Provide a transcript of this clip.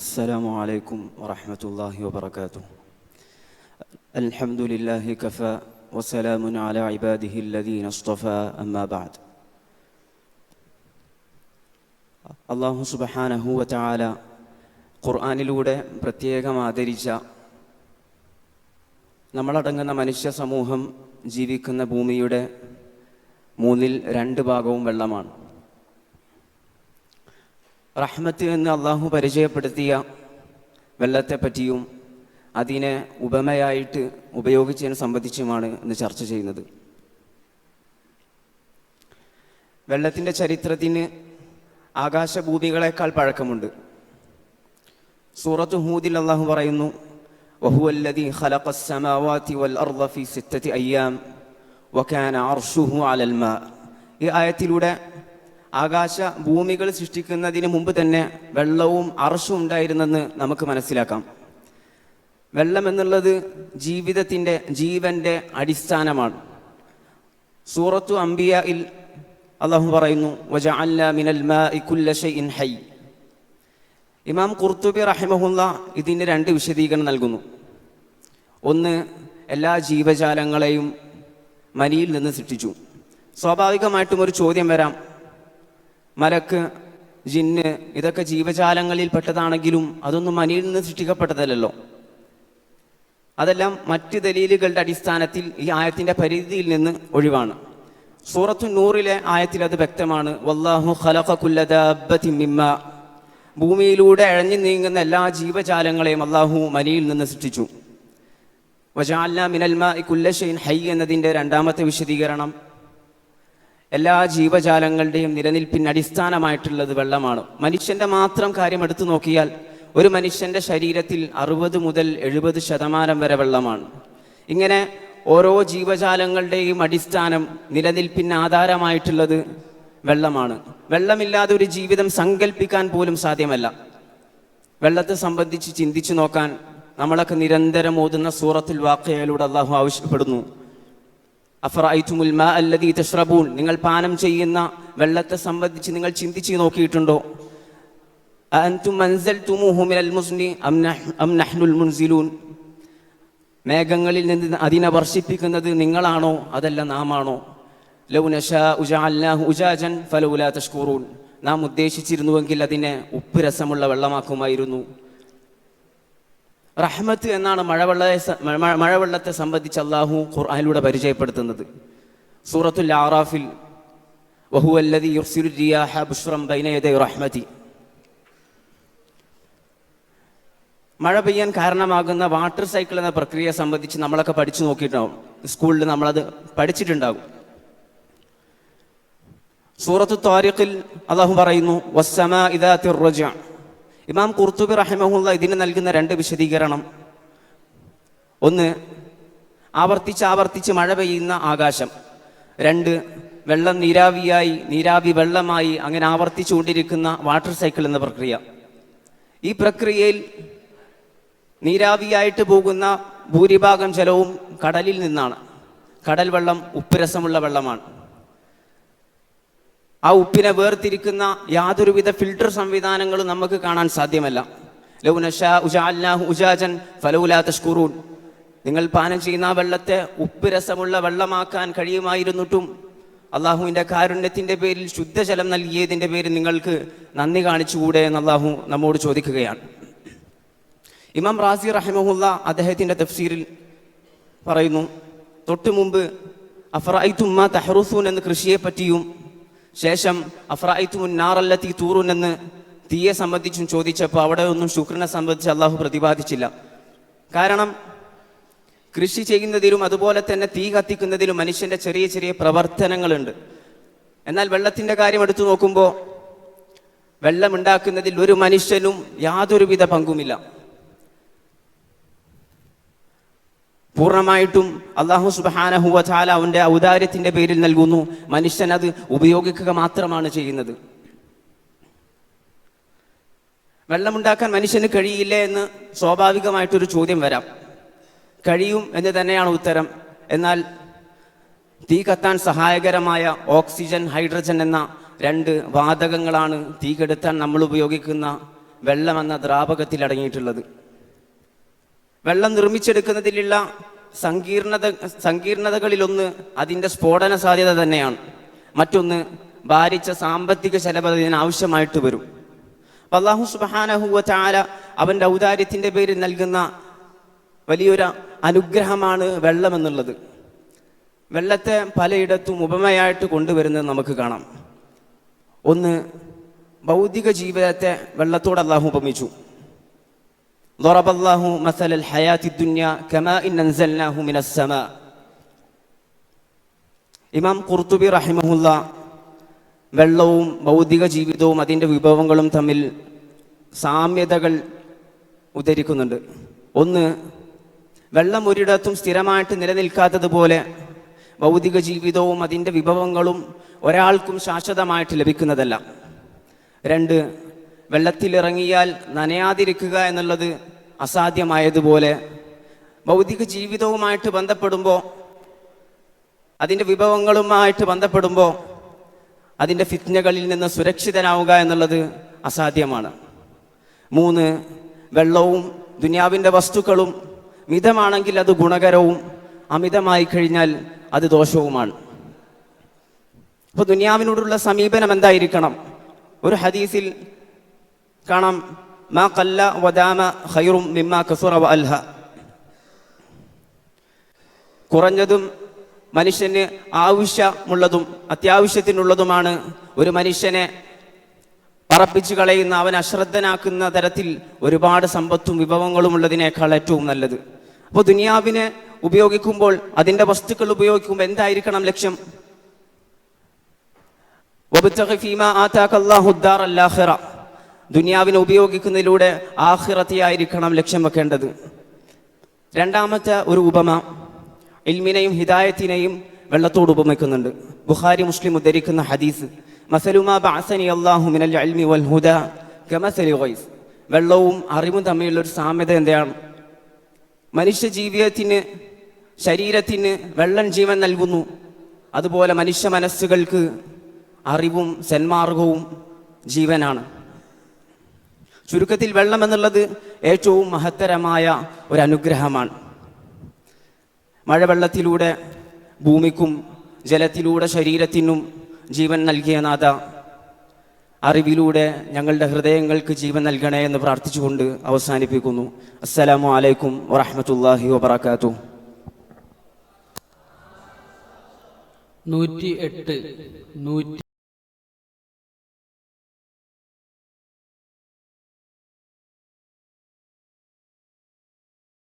السلام عليكم ورحمة الله وبركاته. الحمد لله كفى وسلام على عباده الذين اصطفى أما بعد. അല്ലാഹു സുബ്ഹാനഹു വ തആല ഖുർആനിലൂടെ പ്രത്യേകം ആദരിച്ച നമ്മളടങ്ങുന്ന മനുഷ്യ സമൂഹം ജീവിക്കുന്ന ഭൂമിയുടെ 2 ഭാഗവും വെള്ളമാണ്. റഹ്മത്ത് എന്ന് അള്ളാഹു പരിചയപ്പെടുത്തിയ വെള്ളത്തെപ്പറ്റിയും അതിനെ ഉപമയായിട്ട് ഉപയോഗിച്ചതിനെ സംബന്ധിച്ചുമാണ് ഇന്ന് ചർച്ച ചെയ്യുന്നത്. വെള്ളത്തിൻ്റെ ചരിത്രത്തിന് ആകാശഭൂമികളെക്കാൾ പഴക്കമുണ്ട്. സൂറത്ത് ഹൂദിൽ അള്ളാഹു പറയുന്നു, വഹുവല്ലദീ ഖലഖസ് സമാവാതി വൽ അർള ഫീ 6 അയ്യാം വകാന അർശുഹു അലൽ മാ. ഈ ആയത്തിലൂടെ ആകാശ ഭൂമികൾ സൃഷ്ടിക്കുന്നതിന് മുമ്പ് തന്നെ വെള്ളവും അർശും ഉണ്ടായിരുന്നെന്ന് നമുക്ക് മനസ്സിലാക്കാം. വെള്ളം എന്നുള്ളത് ജീവൻ്റെ അടിസ്ഥാനമാണ്. സൂറത്തു അംബിയയിൽ അല്ലാഹു പറയുന്നു, വജഅൽനാ മിനൽ മാഇ കുല്ല ശൈഇൻ ഹയ്യ്. ഇമാം ഖുർത്തുബി റഹിമഹുല്ലാ ഇതിന് 2 വിശദീകരണം നൽകുന്നു. ഒന്ന്, എല്ലാ ജീവജാലങ്ങളെയും മനിയിൽ നിന്ന് സൃഷ്ടിച്ചു. സ്വാഭാവികമായിട്ടും ഒരു ചോദ്യം വരാം, മലക്ക്, ജിന്ന് ഇതൊക്കെ ജീവജാലങ്ങളിൽ പെട്ടതാണെങ്കിലും അതൊന്നും മനിയിൽ നിന്ന് സൃഷ്ടിക്കപ്പെട്ടതല്ലോ. അതെല്ലാം മറ്റ് ദലീലുകളുടെ അടിസ്ഥാനത്തിൽ ഈ ആയത്തിൻ്റെ പരിധിയിൽ നിന്ന് ഒഴിവാണ്. സൂറത്തു നൂറിലെ ആയത്തിൽ അത് വ്യക്തമാണ്, വല്ലാഹു ഖലഖ കുല്ല ദാബത്തിൻ മിമ്മാ. ഭൂമിയിലൂടെ അഴഞ്ഞു നീങ്ങുന്ന എല്ലാ ജീവജാലങ്ങളെയും അല്ലാഹു മനിയിൽ നിന്ന് സൃഷ്ടിച്ചു. വജഅൽനാ മിനൽ മാഇ കുല്ല ശൈഇൻ ഹയ്യ് എന്നതിൻ്റെ 2ാമത്തെ വിശദീകരണം, എല്ലാ ജീവജാലങ്ങളുടെയും നിലനിൽപ്പിന് അടിസ്ഥാനമായിട്ടുള്ളത് വെള്ളമാണ്. മനുഷ്യൻ്റെ മാത്രം കാര്യം എടുത്തു നോക്കിയാൽ ഒരു മനുഷ്യൻ്റെ ശരീരത്തിൽ 60 മുതൽ 70% വരെ വെള്ളമാണ്. ഇങ്ങനെ ഓരോ ജീവജാലങ്ങളുടെയും അടിസ്ഥാനം, നിലനിൽപ്പിന് ആധാരമായിട്ടുള്ളത് വെള്ളമാണ്. വെള്ളമില്ലാതെ ഒരു ജീവിതം സങ്കല്പിക്കാൻ പോലും സാധ്യമല്ല. വെള്ളത്തെ സംബന്ധിച്ച് ചിന്തിച്ചു നോക്കാൻ നമ്മളൊക്കെ നിരന്തരം ഓതുന്ന സൂറത്തുൽ വാഖിയയിലൂടെ അല്ലാഹു ആവശ്യപ്പെടുന്നു, അഫറഅയ്തുമുൽ മാഅ അല്ലദീ തശ്റബൂൻ. നിങ്ങൾ പാനം ചെയ്യുന്ന വെള്ളത്തെ സംബന്ധിച്ച് നിങ്ങൾ ചിന്തിച്ചു നോക്കിയിട്ടുണ്ടോ? അഅൻതും അൻസൽതുമൂഹു മിനൽ മുസ്നി അം നഹ്നുൽ മുൻസിലൂൻ. മേഘങ്ങളിൽ നിന്ന് അതിനെ വർഷിപ്പിക്കുന്നത് നിങ്ങളാണോ അതല്ല നാമാണോ? ലൗ നശാഉ ജഅൽനാഹു ഉജാജൻ ഫലൗലാ തഷ്കുറൂൻ. നാം ഉദ്ദേശിച്ചിരുന്നുവെങ്കിൽ അതിനെ ഉപ്പ് രസമുള്ള വെള്ളമാക്കുമായിരുന്നു. റഹ്മത്ത് എന്നാണ് മഴവെള്ളത്തെ സംബന്ധിച്ച് അല്ലാഹു ഖുർആനിലൂടെ പരിചയപ്പെടുത്തുന്നത്. സൂറത്തുൽ ആറാഫിൽ വഹുവല്ലദീ യുർസിലു റിയാഹ ബുശ്റൻ ബൈന യദൈ റഹ്മതി. മഴ പെയ്യാൻ കാരണമാകുന്ന വാട്ടർ സൈക്കിൾ എന്ന പ്രക്രിയയെ സംബന്ധിച്ച് നമ്മളൊക്കെ പഠിച്ചു നോക്കിയിട്ടുണ്ടാവും. സ്കൂളിൽ നമ്മളത് പഠിച്ചിട്ടുണ്ടാകും. സൂറത്തു താരിഖിൽ അല്ലാഹു പറയുന്നു, വസ്സമാഇ ദാതിർ റജഅ. ഇമാം ഖുർത്തുബി റഹിമഹുല്ലാ ഇതിന് നൽകുന്ന 2 വിശദീകരണം. ഒന്ന്, ആവർത്തിച്ച് മഴ പെയ്യുന്ന ആകാശം. 2, വെള്ളം നീരാവി വെള്ളമായി അങ്ങനെ ആവർത്തിച്ചുകൊണ്ടിരിക്കുന്ന വാട്ടർ സൈക്കിൾ എന്ന പ്രക്രിയ. ഈ പ്രക്രിയയിൽ നീരാവിയായിട്ട് പോകുന്ന ഭൂരിഭാഗം ജലവും കടലിൽ നിന്നാണ്. കടൽ വെള്ളം ഉപ്പ് രസമുള്ള വെള്ളമാണ്. ആ ഉപ്പിനെ വേർതിരിക്കുന്ന യാതൊരുവിധ ഫിൽട്ടർ സംവിധാനങ്ങളും നമുക്ക് കാണാൻ സാധ്യമല്ല. ലൗ നശാഉ ജഅൽനാഹു ഉജാജൻ ഫലൗലാ തഷ്കുറൂൻ. നിങ്ങൾ പാനം ചെയ്യുന്ന ആ വെള്ളത്തെ ഉപ്പ് രസമുള്ള വെള്ളമാക്കാൻ കഴിയുമായിരുന്നിട്ടും അള്ളാഹുവിൻ്റെ കാരുണ്യത്തിൻ്റെ പേരിൽ ശുദ്ധജലം നൽകിയതിൻ്റെ പേരിൽ നിങ്ങൾക്ക് നന്ദി കാണിച്ചുകൂടെ എന്ന് അള്ളാഹു നമ്മോട് ചോദിക്കുകയാണ്. ഇമാം റാസി റഹിമഹുല്ല അദ്ദേഹത്തിൻ്റെ തഫ്സീറിൽ പറയുന്നു, തൊട്ടു മുമ്പ് അഫറഅയ്തും മാ തഹ്റുസൂൻ എന്ന് കൃഷിയെ പറ്റിയും ശേഷം അഫറഅയ്തുമുൻ നാറല്ലതി തൂറൂൻ എന്ന് തീയെ സംബന്ധിച്ചും ചോദിച്ചപ്പോൾ അവിടെ ഒന്നും ശുക്രിനെ സംബന്ധിച്ച് അള്ളാഹു പ്രതിപാദിച്ചില്ല. കാരണം കൃഷി ചെയ്യുന്നതിലും അതുപോലെ തന്നെ തീ കത്തിക്കുന്നതിലും മനുഷ്യൻ്റെ ചെറിയ ചെറിയ പ്രവർത്തനങ്ങളുണ്ട്. എന്നാൽ വെള്ളത്തിൻ്റെ കാര്യം എടുത്തു നോക്കുമ്പോൾ വെള്ളമുണ്ടാക്കുന്നതിൽ ഒരു മനുഷ്യനും യാതൊരുവിധ പങ്കുമില്ല. പൂർണ്ണമായിട്ടും അല്ലാഹു സുബ്ഹാനഹു വ തആല അവൻ്റെ ഔദാര്യത്തിൻ്റെ പേരിൽ നൽകുന്നു. മനുഷ്യൻ അത് ഉപയോഗിക്കുക മാത്രമാണ് ചെയ്യുന്നത്. വെള്ളമുണ്ടാക്കാൻ മനുഷ്യന് കഴിയില്ലേ എന്ന് സ്വാഭാവികമായിട്ടൊരു ചോദ്യം വരാം. കഴിയും എന്ന് തന്നെയാണ് ഉത്തരം. എന്നാൽ തീ കത്താൻ സഹായകരമായ ഓക്സിജൻ, ഹൈഡ്രജൻ എന്ന 2 വാതകങ്ങളാണ് തീ കെടുത്താൻ നമ്മൾ ഉപയോഗിക്കുന്ന വെള്ളമെന്ന ദ്രാവകത്തിൽ അടങ്ങിയിട്ടുള്ളത്. വെള്ളം നിർമ്മിച്ചെടുക്കുന്നതിലുള്ള സങ്കീർണതകളിലൊന്ന് അതിൻ്റെ സ്ഫോടന സാധ്യത തന്നെയാണ്. മറ്റൊന്ന് ഭാരിച്ച സാമ്പത്തിക ചെലവ് അതിന് ആവശ്യമായിട്ട് വരും. അല്ലാഹു സുബ്ഹാനഹു വ തആല അവൻ്റെ ഔദാര്യത്തിൻ്റെ പേരിൽ നൽകുന്ന വലിയൊരു അനുഗ്രഹമാണ് വെള്ളം എന്നുള്ളത്. വെള്ളത്തെ പലയിടത്തും ഉപമയായിട്ട് കൊണ്ടുവരുന്നത് നമുക്ക് കാണാം. ഒന്ന്, ഭൗതിക ജീവിതത്തെ വെള്ളത്തോട് അല്ലാഹു ഉപമിച്ചു. ضربallahu مثل الحياة الدنيا كماء أنزلناه من السماء. ഇമാം ഖുർത്തുബി റഹിമഹുല്ല വെള്ളവും ഭൗതിക ജീവിതവും അതിൻ്റെ വിഭവങ്ങളും തമ്മിൽ സാമ്യതകൾ ഉദ്ധരിക്കുന്നുണ്ട്. ഒന്ന്, വെള്ളം ഒരിടത്തും സ്ഥിരമായിട്ട് നിലനിൽക്കാത്തതുപോലെ ഭൗതിക ജീവിതവും അതിൻ്റെ വിഭവങ്ങളും ഒരാൾക്കും ശാശ്വതമായിട്ട് ലഭിക്കുന്നതല്ല. രണ്ട്, വെള്ളത്തിലിറങ്ങിയാൽ നനയാതിരിക്കുക എന്നുള്ളത് അസാധ്യമായതുപോലെ ഭൗതിക ജീവിതവുമായിട്ട് ബന്ധപ്പെടുമ്പോൾ, അതിൻ്റെ വിഭവങ്ങളുമായിട്ട് ബന്ധപ്പെടുമ്പോൾ അതിൻ്റെ ഫിത്നകളിൽ നിന്ന് സുരക്ഷിതനാവുക എന്നുള്ളത് അസാധ്യമാണ്. മൂന്ന്, വെള്ളവും ദുനിയാവിൻ്റെ വസ്തുക്കളും മിതമാണെങ്കിൽ അത് ഗുണകരവും, അമിതമായി കഴിഞ്ഞാൽ അത് ദോഷവുമാണ്. അപ്പോൾ ദുനിയാവിനോടുള്ള സമീപനം എന്തായിരിക്കണം? ഒരു ഹദീസിൽ കാണാം, മാ ഖല്ല വദാമ ഖൈറും മിമ്മാ കസുറ വഅൽഹ. കുറഞ്ഞതും മനുഷ്യന് ആവശ്യമുള്ളതും അത്യാവശ്യത്തിനുള്ളതുമാണ് ഒരു മനുഷ്യനെ പറപ്പിച്ചു കളയുന്ന, അവൻ അശ്രദ്ധനാക്കുന്ന തരത്തിൽ ഒരുപാട് സമ്പത്തും വിഭവങ്ങളും ഉള്ളതിനേക്കാൾ ഏറ്റവും നല്ലത്. അപ്പോൾ ദുനിയാവിനെ ഉപയോഗിക്കുമ്പോൾ, അതിൻ്റെ വസ്തുക്കൾ ഉപയോഗിക്കുമ്പോൾ എന്തായിരിക്കണം ലക്ഷ്യം? വബ്തഗി ഫീമാ ആതാക അല്ലാഹു ദാറൽ ആഖിറ. ദുനിയാവിനെ ഉപയോഗിക്കുന്നതിലൂടെ ആഖിറത്തെയായിരിക്കണം ലക്ഷ്യം വെക്കേണ്ടത്. രണ്ടാമത്തെ ഒരു ഉപമ ഇൽമിനെയും ഹിദായത്തിനെയും വെള്ളത്തോട് ഉപമിക്കുന്നുണ്ട്. ബുഖാരി മുസ്ലിം ഉദ്ധരിക്കുന്ന ഹദീസ്, മസലുമാ ബഅസനി അല്ലാഹു മിനൽ ഇൽമി വൽ ഹുദാ കമസലി ഗൈസ്. വെള്ളവും അറിവും തമ്മിലുള്ള ഒരു സാമ്യത എന്താണ്? മനുഷ്യ ജീവിതത്തിന്, ശരീരത്തിന് വെള്ളം ജീവൻ നൽകുന്നു. അതുപോലെ മനുഷ്യ മനസ്സുകൾക്ക് അറിവും സന്മാർഗവും ജീവനാണ്. ചുരുക്കത്തിൽ വെള്ളം എന്നുള്ളത് ഏറ്റവും മഹത്തരമായ ഒരു അനുഗ്രഹമാണ്. മഴവെള്ളത്തിലൂടെ ഭൂമിക്കും ജലത്തിലൂടെ ശരീരത്തിനും ജീവൻ നൽകിയ നാഥ, അറിവിലൂടെ ഞങ്ങളുടെ ഹൃദയങ്ങൾക്ക് ജീവൻ നൽകണേ എന്ന് പ്രാർത്ഥിച്ചുകൊണ്ട് അവസാനിപ്പിക്കുന്നു. അസ്സലാമു അലൈക്കും വറഹ്മത്തുള്ളാഹി വബറകാതുഹു. 108